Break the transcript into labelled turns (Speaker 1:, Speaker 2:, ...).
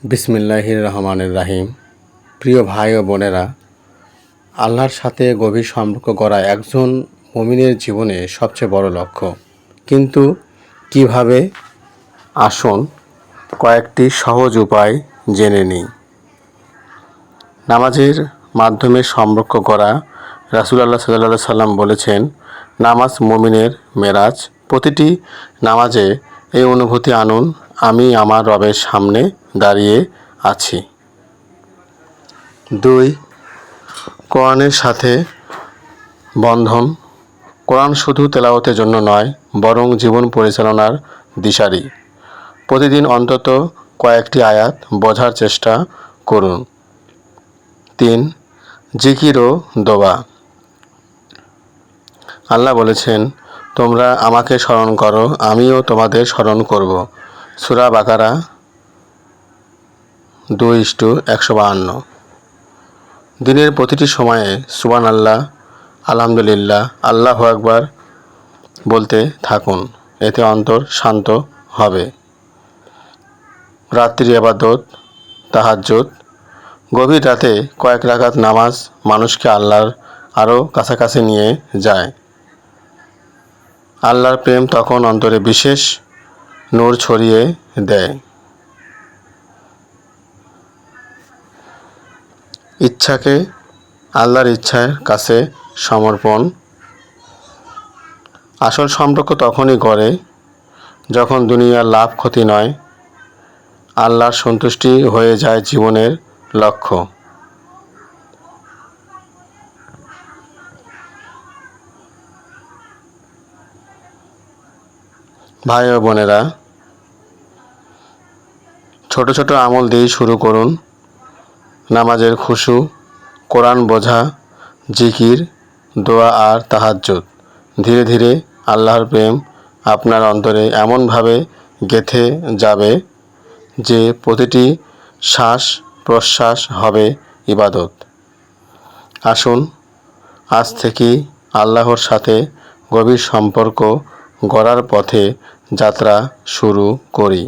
Speaker 1: বিসমিল্লাহির রহমানির রাহিম। প্রিয় ভাই ও বোনেরা, আল্লাহর সাথে গভীর সম্পর্ক গড়া একজন মুমিনের জীবনে সবচেয়ে বড় লক্ষ্য। কিন্তু কিভাবে? আসুন কয়েকটি সহজ উপায় জেনে নিই। নামাজের মাধ্যমে সম্পর্ক গড়া। রাসূলুল্লাহ সাল্লাল্লাহু আলাইহি সাল্লাম বলেছেন, নামাজ মুমিনের মেরাজ। প্রতিটি নামাজে এই অনুভূতি আনুন, আমি আমার রবের সামনে দাঁড়িয়ে আছি। 2. কোরআনের সাথে বন্ধন। কোরআন শুধু তেলাওয়াতের জন্য নয়, বরং জীবন পরিচালনার দিশারি। প্রতিদিন অন্তত কয়েকটি আয়াত বোঝার চেষ্টা করুন। 3. জিকির ও দোয়া। আল্লাহ বলেছেন, তোমরা আমাকে স্মরণ করো, আমিও তোমাদের স্মরণ করব। সূরা বাকারা 2:152। দিনের প্রতিটি সময়ে সুবহানাল্লাহ, আলহামদুলিল্লাহ, আল্লাহু আকবার বলতে থাকুন, এতে অন্তর শান্ত হবে। রাত্রি ইবাদত, তাহাজ্জুদ। গভীর রাতে কয়েক রাকাত নামাজ মানুষকে আল্লাহর আরও কাছাকাছি নিয়ে যায়। আল্লাহর প্রেম তখন অন্তরে বিশেষ নূর ছড়িয়ে দেয়। ইচ্ছাকে আল্লাহর ইচ্ছার কাছে সমর্পণ। আসল সম্পর্ক তখনই গড়ে যখন দুনিয়ার লাভ ক্ষতি নয়, আল্লাহর সন্তুষ্টি হয়ে যায় জীবনের লক্ষ্য। ভাই ও বোনেরা, ছোট ছোট আমল দিয়ে শুরু করুন। নামাজের খুশু, কোরআন বোঝা, জিকির, দোয়া আর তাহাজ্জুদ। ধীরে ধীরে আল্লাহর প্রেম আপনার অন্তরে এমনভাবে গেঁথে যাবে যে প্রতিটি শ্বাস প্রশ্বাস হবে ইবাদত। আসুন আজ থেকেই আল্লাহর সাথে গভীর সম্পর্ক গড়ার পথে যাত্রা শুরু করি।